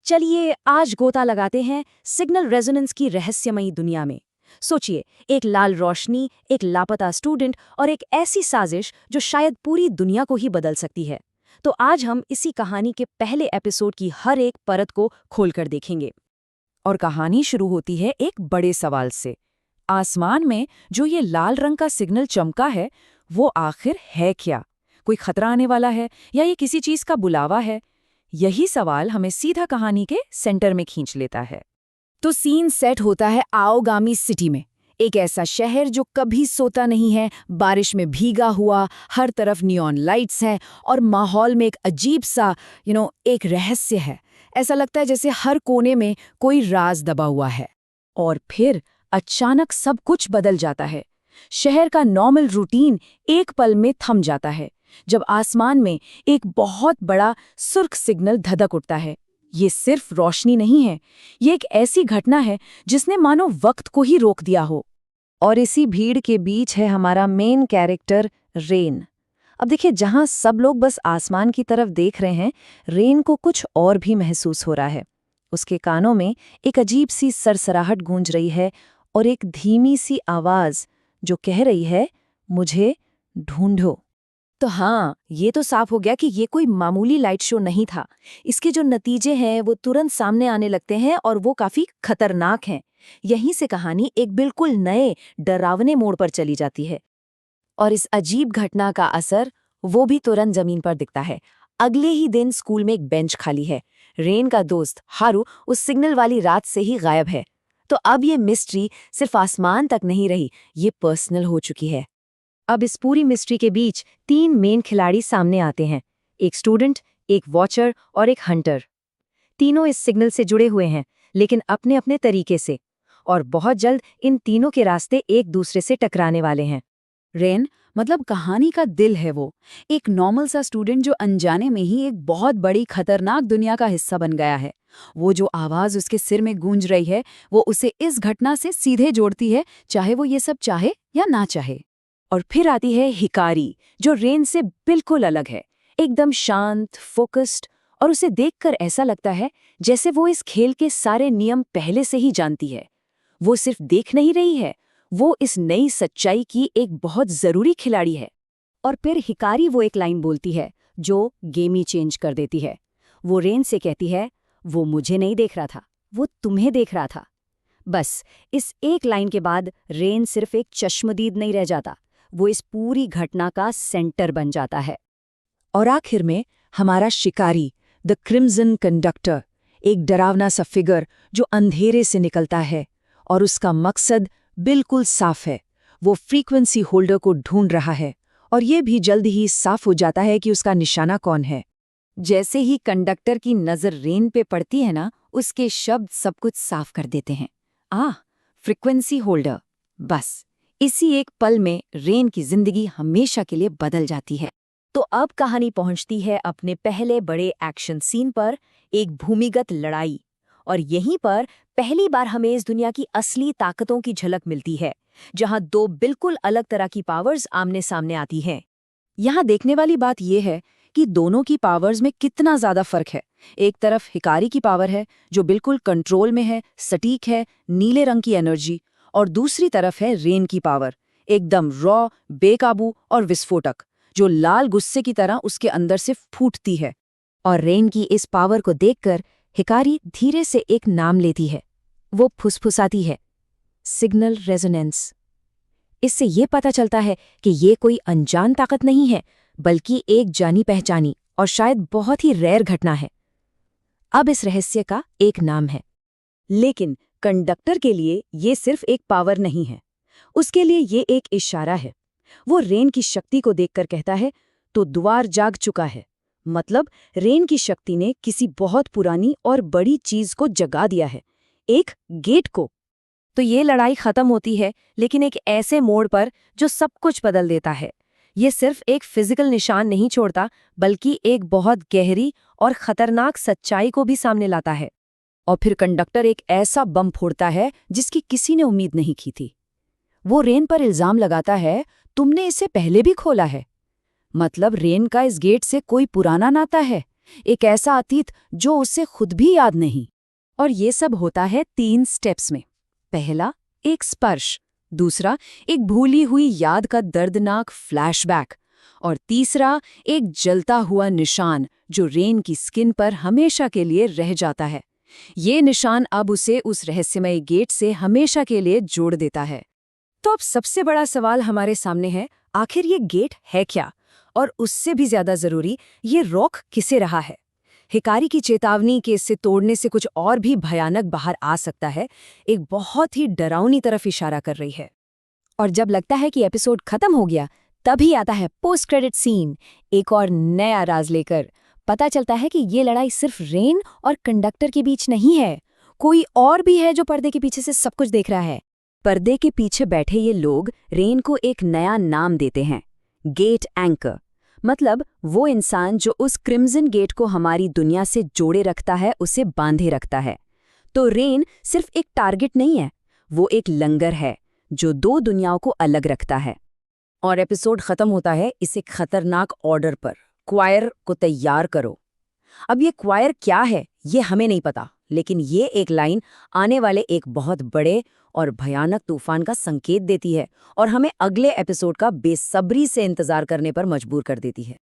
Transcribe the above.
चलिए आज गोता लगाते हैं सिग्नल रेजोनेंस की रहस्यमयी दुनिया में। सोचिए, एक लाल रोशनी, एक लापता स्टूडेंट और एक ऐसी साजिश जो शायद पूरी दुनिया को ही बदल सकती है। तो आज हम इसी कहानी के पहले एपिसोड की हर एक परत को खोलकर देखेंगे। और कहानी शुरू होती है एक बड़े सवाल से। आसमान में जो ये लाल रंग का सिग्नल चमका है, वो आखिर है क्या? कोई खतरा आने वाला है या ये किसी चीज का बुलावा है? यही सवाल हमें सीधा कहानी के सेंटर में खींच लेता है। तो सीन सेट होता है आओगामी सिटी में, एक ऐसा शहर जो कभी सोता नहीं है, बारिश में भीगा हुआ, हर तरफ नियॉन लाइट्स हैं और माहौल में एक अजीब सा एक रहस्य है। ऐसा लगता है जैसे हर कोने में कोई राज दबा हुआ है। और फिर अचानक सब कुछ बदल जाता है। शहर का नॉर्मल रूटीन एक पल में थम जाता है जब आसमान में एक बहुत बड़ा सुर्ख सिग्नल धधक उठता है। ये सिर्फ रोशनी नहीं है, ये एक ऐसी घटना है जिसने मानो वक्त को ही रोक दिया हो। और इसी भीड़ के बीच है हमारा मेन कैरेक्टर रेन। अब देखिए, जहां सब लोग बस आसमान की तरफ देख रहे हैं, रेन को कुछ और भी महसूस हो रहा है। उसके कानों में एक अजीब सी सरसराहट गूंज रही है और एक धीमी सी आवाज जो कह रही है, मुझे ढूंढो। तो हाँ, ये तो साफ हो गया कि ये कोई मामूली लाइट शो नहीं था। इसके जो नतीजे हैं वो तुरंत सामने आने लगते हैं और वो काफी खतरनाक हैं। यहीं से कहानी एक बिल्कुल नए डरावने मोड़ पर चली जाती है। और इस अजीब घटना का असर वो भी तुरंत जमीन पर दिखता है। अगले ही दिन स्कूल में एक बेंच खाली है। रेन का दोस्त हारू उस सिग्नल वाली रात से ही गायब है। तो अब ये मिस्ट्री सिर्फ आसमान तक नहीं रही, ये पर्सनल हो चुकी है। अब इस पूरी मिस्ट्री के बीच 3 मेन खिलाड़ी सामने आते हैं, एक स्टूडेंट, एक वॉचर और एक हंटर। तीनों इस सिग्नल से जुड़े हुए हैं, लेकिन अपने अपने तरीके से। और बहुत जल्द इन तीनों के रास्ते एक दूसरे से टकराने वाले हैं। रेन मतलब कहानी का दिल है वो, एक नॉर्मल सा स्टूडेंट जो अनजाने में ही एक बहुत बड़ी खतरनाक दुनिया का हिस्सा बन गया है। वो जो आवाज उसके सिर में गूंज रही है, वो उसे इस घटना से सीधे जोड़ती है, चाहे वो ये सब चाहे या ना चाहे। और फिर आती है हिकारी, जो रेन से बिल्कुल अलग है, एकदम शांत, फोकस्ड, और उसे देखकर ऐसा लगता है जैसे वो इस खेल के सारे नियम पहले से ही जानती है। वो सिर्फ देख नहीं रही है, वो इस नई सच्चाई की एक बहुत जरूरी खिलाड़ी है। और फिर हिकारी वो एक लाइन बोलती है जो गेम ही चेंज कर देती है। वो रेन से कहती है, वो मुझे नहीं देख रहा था, वो तुम्हें देख रहा था। बस इस एक लाइन के बाद रेन सिर्फ एक चश्मदीद नहीं रह जाता, वो इस पूरी घटना का सेंटर बन जाता है। और आखिर में हमारा शिकारी, द क्रिम्सन कंडक्टर, एक डरावना सा फिगर जो अंधेरे से निकलता है और उसका मकसद बिल्कुल साफ है। वो फ्रीक्वेंसी होल्डर को ढूंढ रहा है और ये भी जल्द ही साफ हो जाता है कि उसका निशाना कौन है। जैसे ही कंडक्टर की नज़र रेन पे पड़ती है ना, उसके शब्द सब कुछ साफ कर देते हैं। Frequency holder. बस इसी एक पल में रेन की जिंदगी हमेशा के लिए बदल जाती है। तो अब कहानी पहुंचती है अपने पहले बड़े एक्शन सीन पर, एक भूमिगत लड़ाई। और यहीं पर पहली बार हमें इस दुनिया की असली ताकतों की झलक मिलती है, जहां 2 बिल्कुल अलग तरह की पावर्स आमने सामने आती हैं। यहाँ देखने वाली बात यह है कि दोनों की पावर्स में कितना ज्यादा फर्क है। एक तरफ हिकारी की पावर है जो बिल्कुल कंट्रोल में है, सटीक है, नीले रंग की एनर्जी, और दूसरी तरफ है रेन की पावर, एकदम रॉ, बेकाबू और विस्फोटक, जो लाल गुस्से की तरह उसके अंदर से फूटती है। और रेन की इस पावर को देखकर हिकारी धीरे से एक नाम लेती है। वो फुसफुसाती है, सिग्नल रेजोनेंस। इससे ये पता चलता है कि ये कोई अनजान ताकत नहीं है, बल्कि एक जानी पहचानी और शायद बहुत ही रेयर घटना है। अब इस रहस्य का एक नाम है। लेकिन कंडक्टर के लिए ये सिर्फ एक पावर नहीं है, उसके लिए ये एक इशारा है। वो रेन की शक्ति को देखकर कहता है, तो द्वार जाग चुका है। मतलब रेन की शक्ति ने किसी बहुत पुरानी और बड़ी चीज को जगा दिया है, एक गेट को। तो ये लड़ाई खत्म होती है, लेकिन एक ऐसे मोड़ पर जो सब कुछ बदल देता है। ये सिर्फ एक फिजिकल निशान नहीं छोड़ता, बल्कि एक बहुत गहरी और खतरनाक सच्चाई को भी सामने लाता है। और फिर कंडक्टर एक ऐसा बम फोड़ता है जिसकी किसी ने उम्मीद नहीं की थी। वो रेन पर इल्जाम लगाता है, तुमने इसे पहले भी खोला है। मतलब रेन का इस गेट से कोई पुराना नाता है, एक ऐसा अतीत जो उसे खुद भी याद नहीं। और ये सब होता है 3 स्टेप्स में। पहला, एक स्पर्श। दूसरा, एक भूली हुई याद का दर्दनाक फ्लैशबैक। और तीसरा, एक जलता हुआ निशान जो रेन की स्किन पर हमेशा के लिए रह जाता है। ये निशान अब उसे उस रहस्यमय गेट से हमेशा के लिए जोड़ देता है। तो अब सबसे बड़ा सवाल हमारे सामने है, आखिर ये गेट है क्या? और उससे भी ज्यादा जरूरी, ये रॉक किसे रहा है? हिकारी की चेतावनी के इसे तोड़ने से कुछ और भी भयानक बाहर आ सकता है, एक बहुत ही डरावनी तरफ इशारा कर रही है। और जब लगता है कि एपिसोड खत्म हो गया, तभी आता है पोस्ट क्रेडिट सीन, एक और नया राज लेकर। पता चलता है कि ये लड़ाई सिर्फ रेन और कंडक्टर के बीच नहीं है, कोई और भी है जो पर्दे के पीछे से सब कुछ देख रहा है। पर्दे के पीछे बैठे ये लोग रेन को एक नया नाम देते हैं, गेट एंकर। मतलब वो इंसान जो उस क्रिम्सन गेट को हमारी दुनिया से जोड़े रखता है, उसे बांधे रखता है। तो रेन सिर्फ एक टारगेट नहीं है, वो एक लंगर है जो 2 दुनियाओं को अलग रखता है। और एपिसोड खत्म होता है इस एक खतरनाक ऑर्डर पर, क्वायर को तैयार करो। अब ये क्वायर क्या है ये हमें नहीं पता, लेकिन ये एक लाइन आने वाले एक बहुत बड़े और भयानक तूफान का संकेत देती है और हमें अगले एपिसोड का बेसब्री से इंतजार करने पर मजबूर कर देती है।